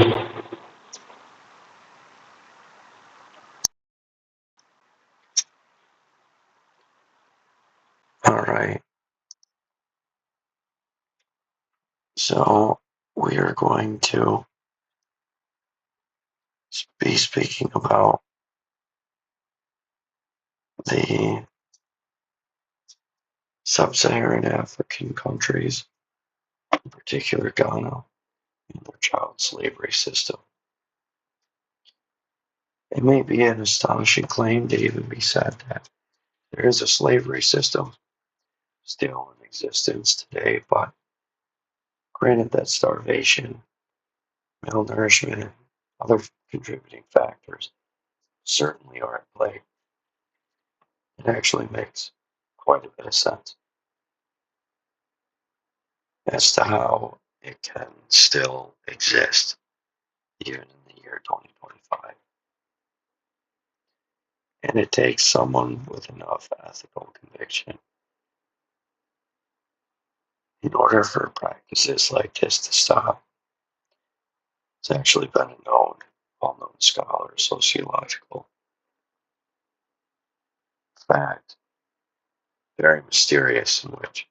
All right. So we are going to be speaking about the sub-Saharan African countries, in particular Ghana, and their child slavery system. It may be an astonishing claim to even be said that there is a slavery system still in existence today, but granted that starvation, malnourishment, and other contributing factors certainly are at play. It actually makes quite a bit of sense as to how it can still exist even in the year 2025. And it takes someone with enough ethical conviction in order for practices like this to stop. It's actually been a well-known scholar, sociological fact, very mysterious, in which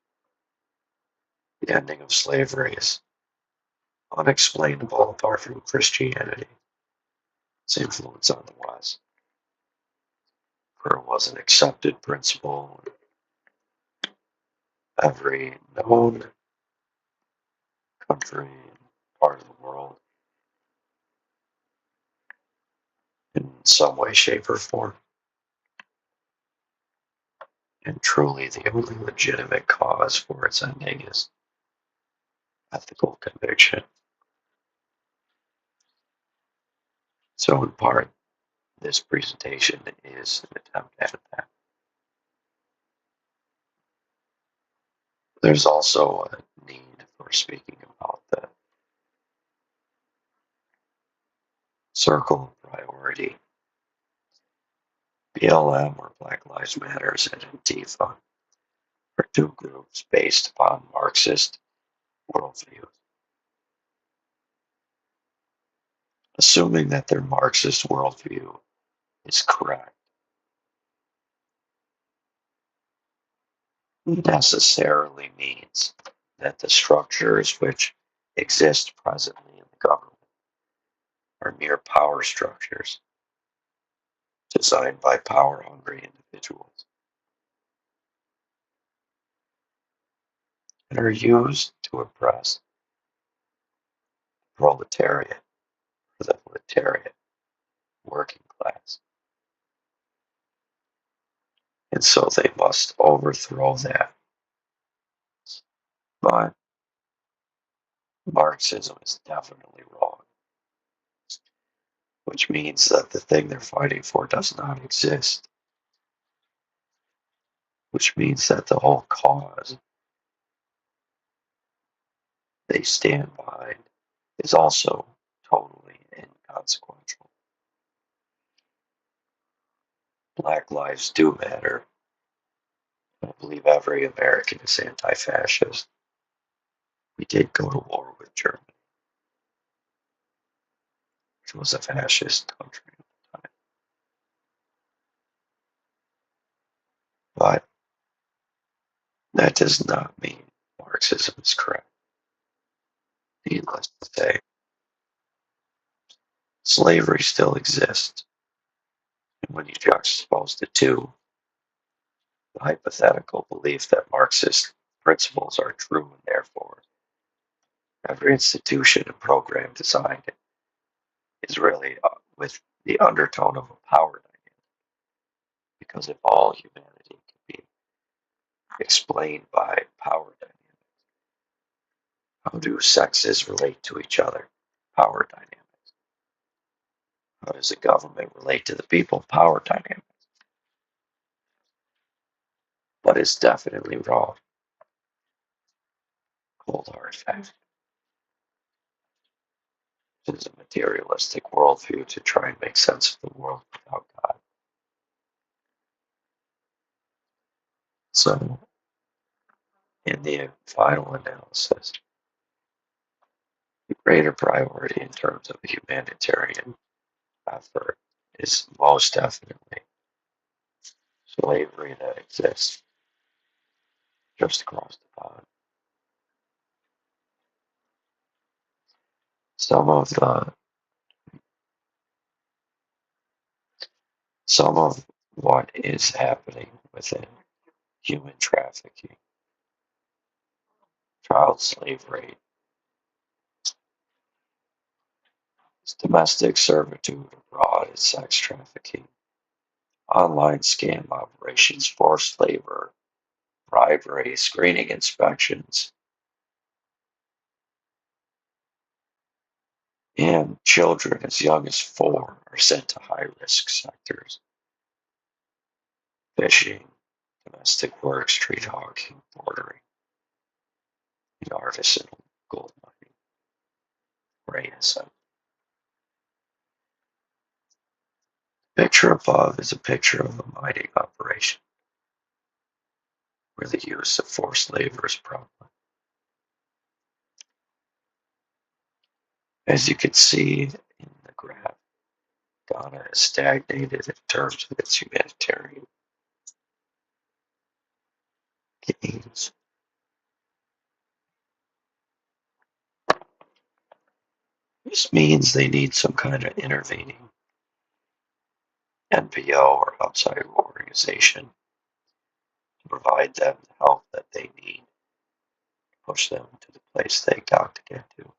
the ending of slavery is unexplainable apart from Christianity, its influence on the West. For it was an accepted principle in every known country and part of the world in some way, shape, or form. And truly, the only legitimate cause for its ending is ethical conviction. So, in part, this presentation is an attempt at that. There's also a need for speaking about the circle of priority. BLM, or Black Lives Matter, and Antifa are two groups based upon Marxist worldviews. Assuming that their Marxist worldview is correct, necessarily means that the structures which exist presently in the government are mere power structures designed by power-hungry individuals and are used to oppress the proletariat or the proletariat working class. And so they must overthrow that. But Marxism is definitely wrong, which means that the thing they're fighting for does not exist, which means that the whole cause they stand behind is also totally inconsequential. Black lives do matter. I believe every American is anti-fascist. We did go to war with Germany, which was a fascist country at the time. But that does not mean Marxism is correct. Needless to say, slavery still exists. And when you juxtapose the two, the hypothetical belief that Marxist principles are true and therefore every institution and program designed is really with the undertone of a power dynamic. Because if all humanity can be explained by power dynamics, how do sexes relate to each other? Power dynamics. How does a government relate to the people? Power dynamics. But it's definitely wrong. Cold hard fact. It is a materialistic worldview to try and make sense of the world without God. So, in the final analysis, The greater priority in terms of humanitarian effort is most definitely slavery that exists just across the pond. Some of what is happening within human trafficking, child slavery, domestic servitude abroad, is sex trafficking, online scam operations, forced labor, bribery, screening inspections, and children as young as 4 are sent to high-risk sectors: fishing, domestic work, street hawking, bordering, and artisanal gold mining, or ASM. The picture above is a picture of a mining operation where the use of forced labor is prevalent. As you can see in the graph, Ghana has stagnated in terms of its humanitarian gains. This means they need some kind of intervening NPO or outside organization to provide them the help that they need to push them to the place they got to get to.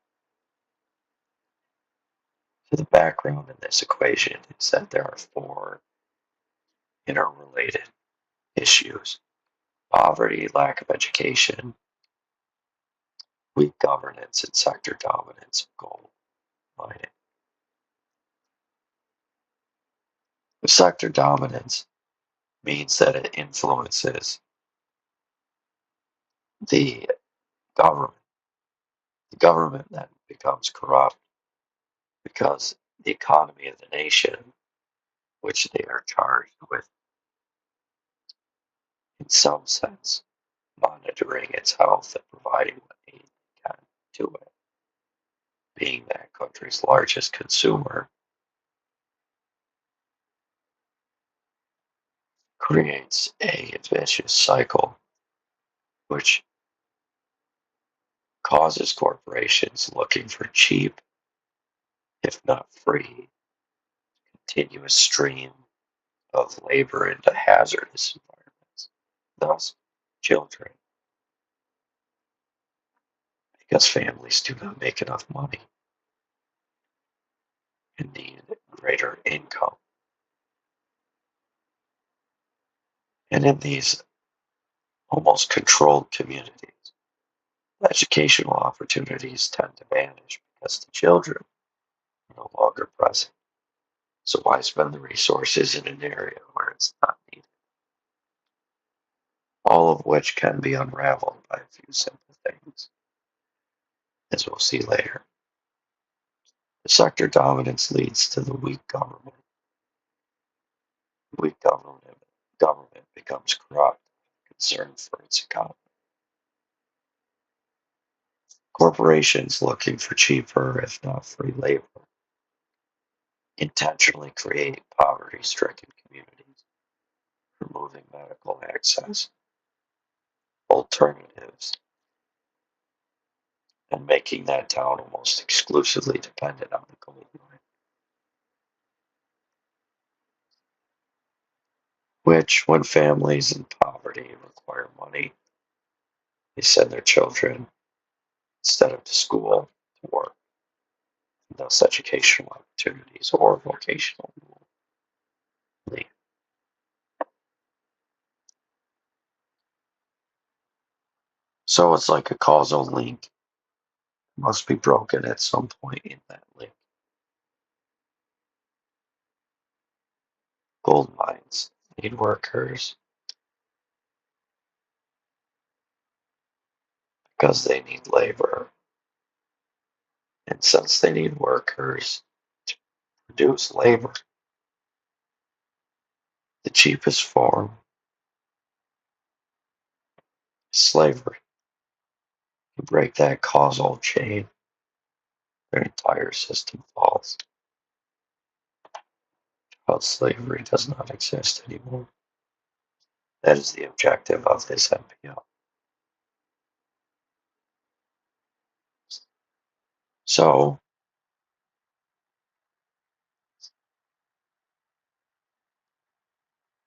So the background in this equation is that there are 4 interrelated issues: poverty, lack of education, weak governance, and sector dominance of gold mining. The sector dominance means that it influences the government. The government then becomes corrupt because the economy of the nation, which they are charged with, in some sense, monitoring its health and providing what aid they can to it, being that country's largest consumer, creates a vicious cycle which causes corporations looking for cheap, if not free, continuous stream of labor into hazardous environments, thus children, because families do not make enough money and need greater income. And in these almost controlled communities, educational opportunities tend to vanish because the children are no longer present. So why spend the resources in an area where it's not needed? All of which can be unraveled by a few simple things, as we'll see later. The sector dominance leads to the weak government. Weak government becomes corrupt, concerned for its economy. Corporations looking for cheaper, if not free labor, intentionally create poverty-stricken communities, removing medical access, alternatives, and making that town almost exclusively dependent on the gold mine. Which, when families in poverty require money, they send their children, instead of to school, to work, and thus educational opportunities or vocational leave. So it's like a causal link must be broken at some point in that link. Gold mines need workers because they need labor. And since they need workers to produce labor, the cheapest form is slavery. To break that causal chain, their entire system falls. Child slavery does not exist anymore. That is the objective of this NPO. So,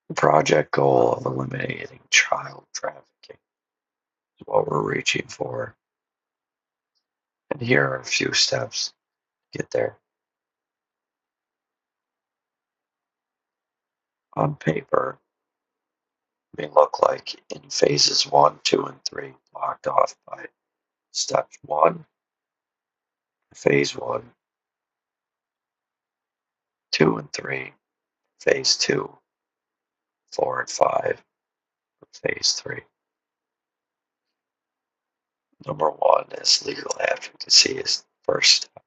the project goal of eliminating child trafficking is what we're reaching for. And here are a few steps to get there. On paper, may look like in phases 1, 2, and 3, blocked off by step 1, phase 1, 2, and 3, phase 2, 4, and 5, phase 3. Number 1 is legal advocacy is the first step.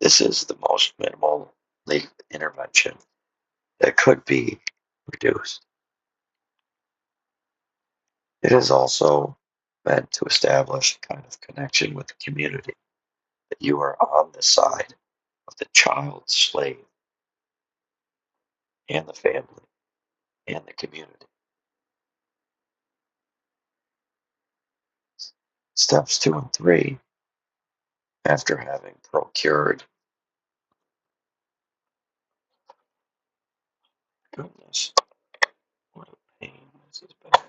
This is the most minimal legal intervention that could be reduced. It is also meant to establish a kind of connection with the community, that you are on the side of the child slave and the family and the community. Steps 2 and 3, after having procured, goodness, what a pain this has been.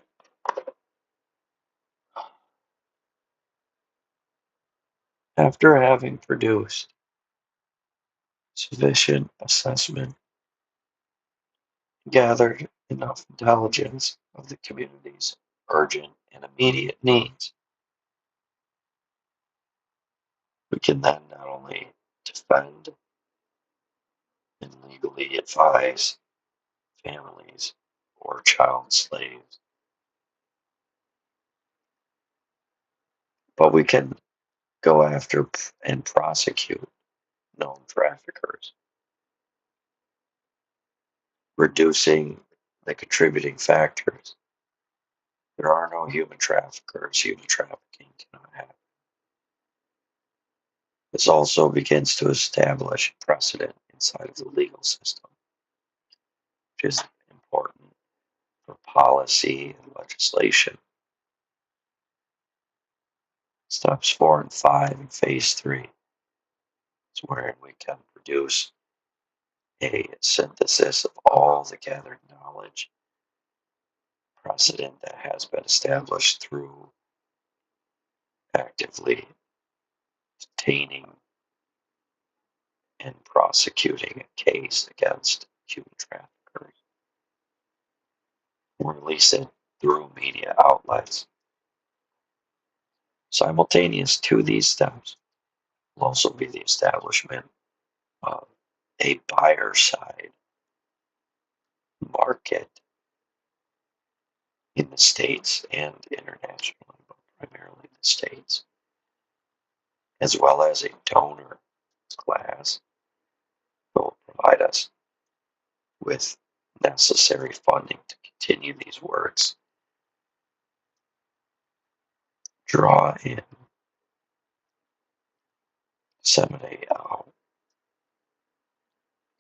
After having produced sufficient assessment, gathered enough intelligence of the community's urgent and immediate needs, we can then not only defend and legally advise families or child slaves, but we can go after and prosecute known traffickers, reducing the contributing factors. There are no human traffickers. Human trafficking cannot happen. This also begins to establish precedent inside of the legal system, which is important for policy and legislation. Steps 4 and 5 in phase 3 is where we can produce a synthesis of all the gathered knowledge, precedent that has been established through actively detaining and prosecuting a case against human traffickers. Release it through media outlets. Simultaneous to these steps will also be the establishment of a buyer side market in the States and internationally, but primarily the States, as well as a donor class that will provide us with necessary funding to continue these works, draw in, disseminate out,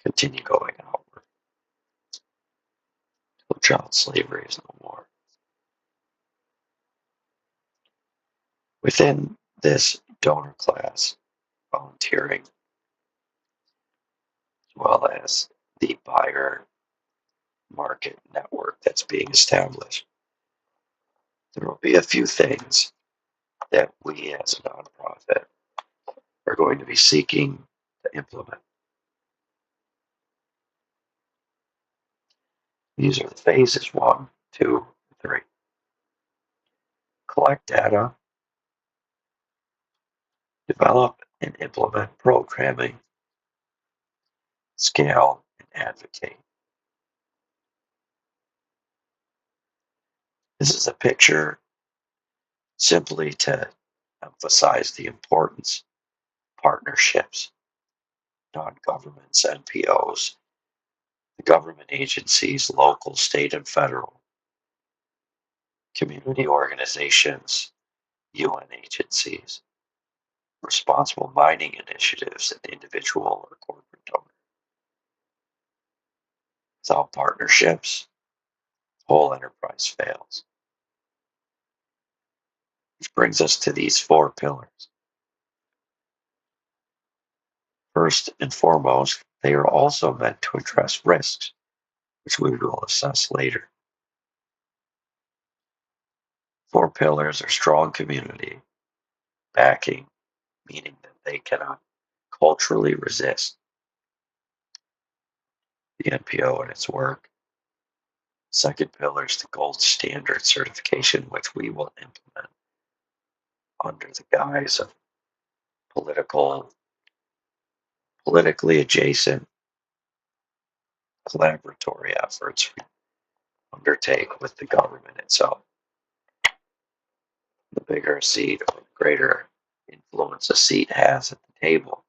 continue going outward until child slavery is no more. Within this donor class, volunteering, as well as the buyer market network that's being established, there will be a few things that we as a nonprofit are going to be seeking to implement. These are the phases 1, 2, 3. Collect data, develop and implement programming, scale and advocate. This is a picture simply to emphasize the importance of partnerships, non-governments, NPOs, the government agencies, local, state, and federal, community organizations, UN agencies, responsible mining initiatives and individual or corporate donors. Without partnerships, the whole enterprise fails. Which brings us to these 4 pillars. First and foremost, they are also meant to address risks, which we will assess later. 4 pillars are strong community backing, meaning that they cannot culturally resist the NPO and its work. Second pillar is the gold standard certification, which we will implement under the guise of politically adjacent collaboratory efforts we undertake with the government itself. The bigger a seat or the greater influence a seat has at the table,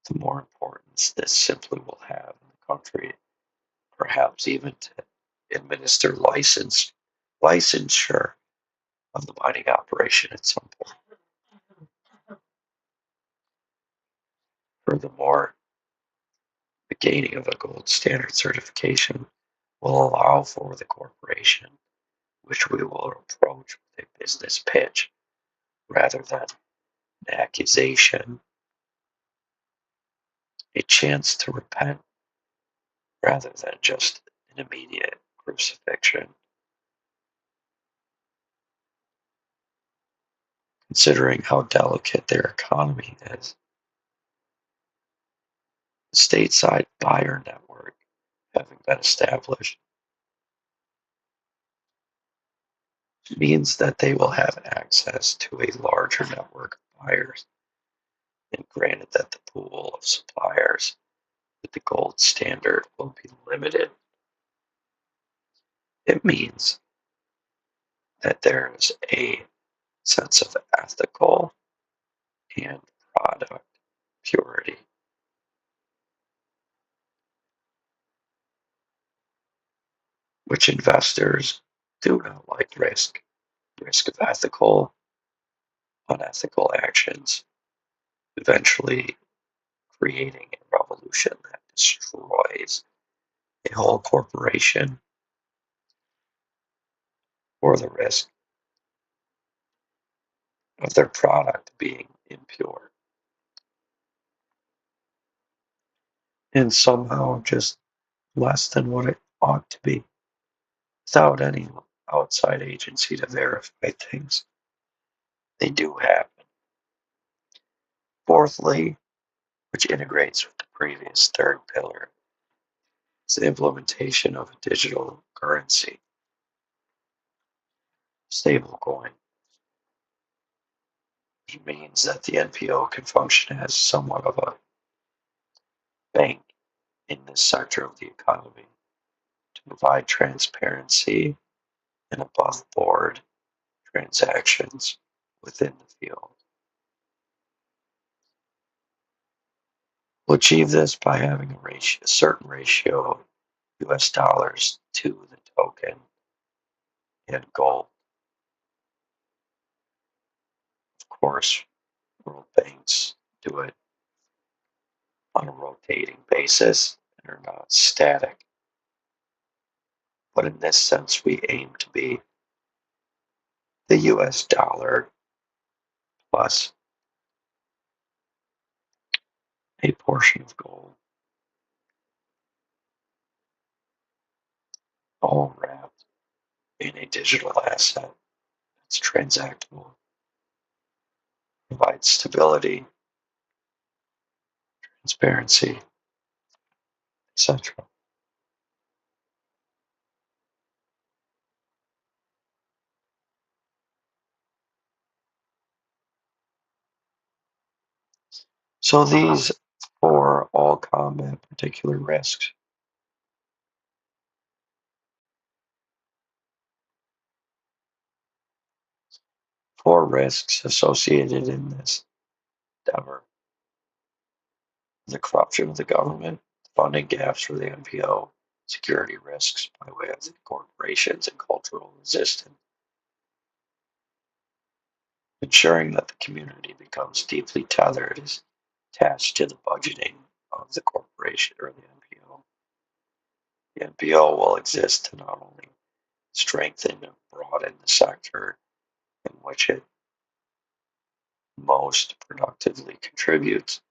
the more importance this simply will have in the country, perhaps even to administer licensure of the mining operation at some point. Furthermore, the gaining of a gold standard certification will allow for the corporation, which we will approach with a business pitch rather than an accusation, a chance to repent rather than just an immediate crucifixion. Considering how delicate their economy is, the stateside buyer network having been established means that they will have access to a larger network of buyers. And granted that the pool of suppliers with the gold standard will be limited, it means that there is a sense of ethical and product purity. Which investors do not like risk of unethical actions, eventually creating a revolution that destroys a whole corporation, or the risk of their product being impure and somehow just less than what it ought to be, without any outside agency to verify things. They do happen. Fourthly, which integrates with the previous 3rd pillar, is the implementation of a digital currency, stablecoin. It means that the NPO can function as somewhat of a bank in this sector of the economy to provide transparency and above board transactions within the field. We'll achieve this by having a certain ratio of US dollars to the token and gold. Of course, world banks do it on a rotating basis and are not static. But in this sense, we aim to be the US dollar plus a portion of gold, all wrapped in a digital asset that's transactable, provides stability, transparency, etc. So these 4 all combat particular risks. 4 risks associated in this endeavor: the corruption of the government, funding gaps for the NPO, security risks by way of the corporations, and cultural resistance. ensuring that the community becomes deeply tethered is attached to the budgeting of the corporation or the NPO. The NPO will exist to not only strengthen and broaden the sector in which it most productively contributes,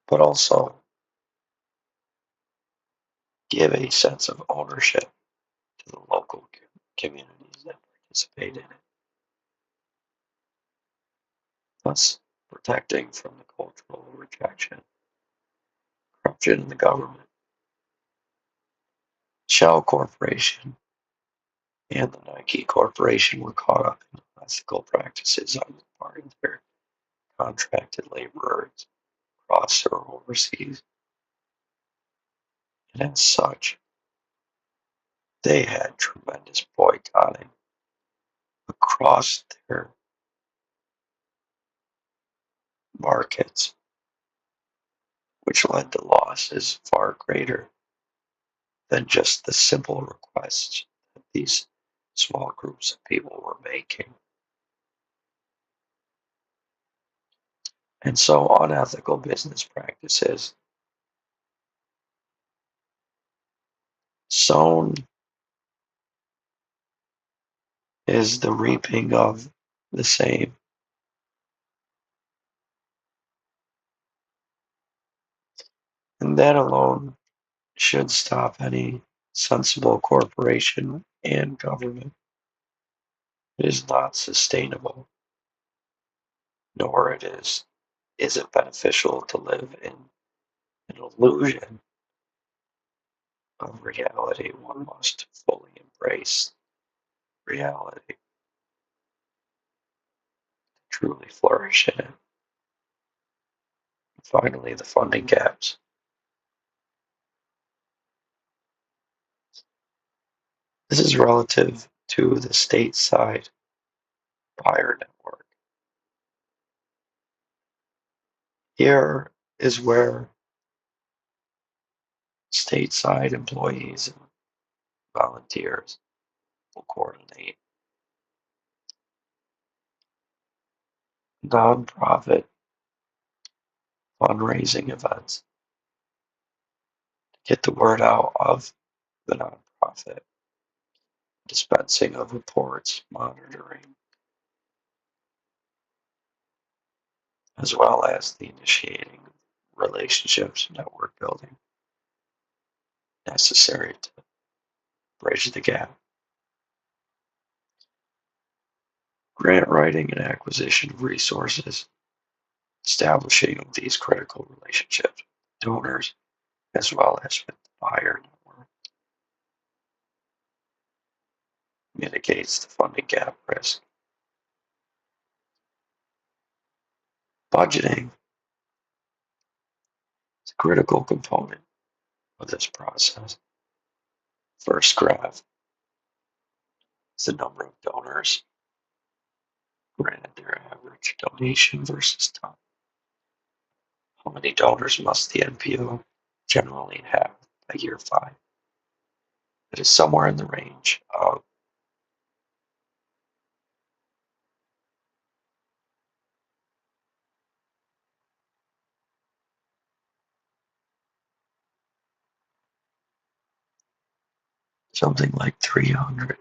but also give a sense of ownership to the local communities that participate in it, thus protecting from the cultural rejection, corruption in the government. Shell Corporation and the Nike Corporation were caught up in unethical practices on the part of their contracted laborers across or overseas, and as such, they had tremendous boycotting across their markets, which led to losses far greater than just the simple requests that these small groups of people were making. And so unethical business practices sown is the reaping of the same. And that alone should stop any sensible corporation and government. It is not sustainable, nor is it beneficial to live in an illusion of reality. One must fully embrace reality, truly flourish in it. Finally, the funding gaps. This is relative to the stateside buyer network. Here is where stateside employees and volunteers will coordinate nonprofit fundraising events to get the word out of the nonprofit, dispensing of reports, monitoring, as well as the initiating relationships, network building necessary to bridge the gap. Grant writing and acquisition of resources, establishing of these critical relationships with donors as well as with the buyer network mitigates the funding gap risk. Budgeting is a critical component of this process. First graph is the number of donors granted their average donation versus time. How many donors must the NPO generally have by year 5? It is somewhere in the range of something like 300,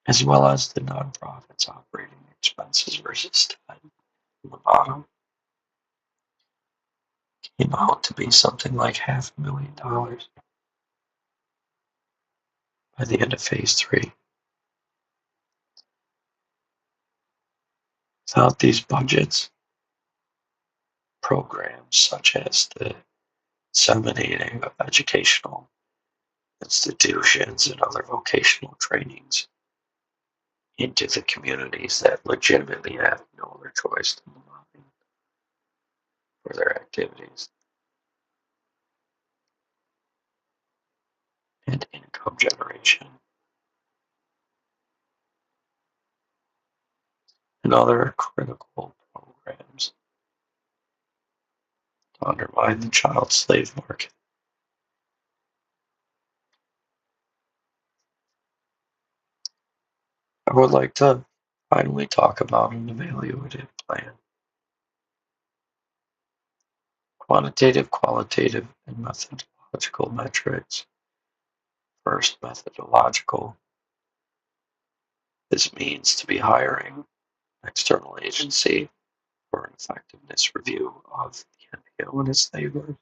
as well as the nonprofit's operating expenses versus time. On the bottom came out to be something like $500,000 by the end of phase 3. Without these budgets, programs such as the disseminating of educational institutions and other vocational trainings into the communities that legitimately have no other choice than lobbying for their activities and income generation and other critical programs to undermine the child slave market. I would like to finally talk about an evaluative plan. Quantitative, qualitative, and methodological metrics. First, methodological. This means to be hiring an external agency for an effectiveness review of the NPO and its neighbors.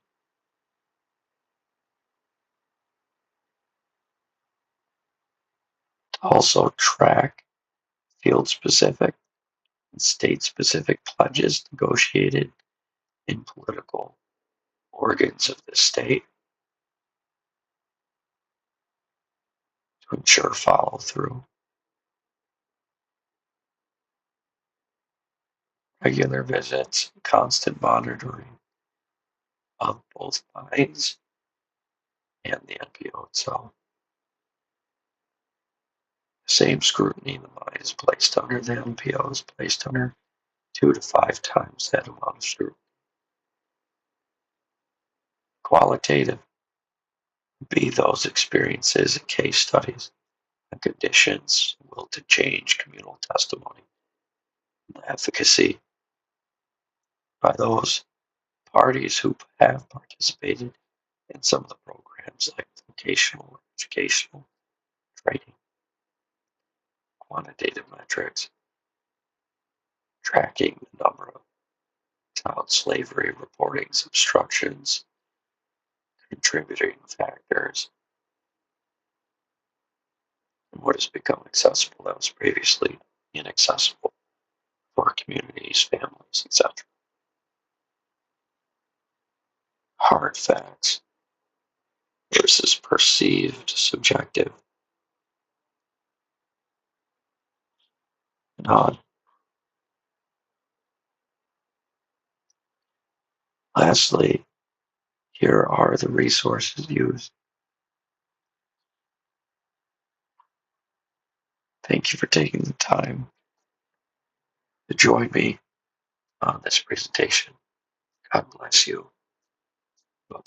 To also track field-specific and state-specific pledges negotiated in political organs of the state to ensure follow-through. Regular visits, constant monitoring of both mines and the NPO itself. The same scrutiny the mine is placed under, the NPO is placed under 2 to 5 times that amount of scrutiny. Qualitative would be those experiences and case studies and conditions, will to change, communal testimony, and efficacy by those parties who have participated in some of the programs like vocational or educational training. Quantitative metrics, tracking the number of child slavery reportings, obstructions, contributing factors, and what has become accessible that was previously inaccessible for communities, families, etc. Hard facts versus perceived subjective. And lastly, here are the resources used. Thank you for taking the time to join me on this presentation. God bless you. Bye.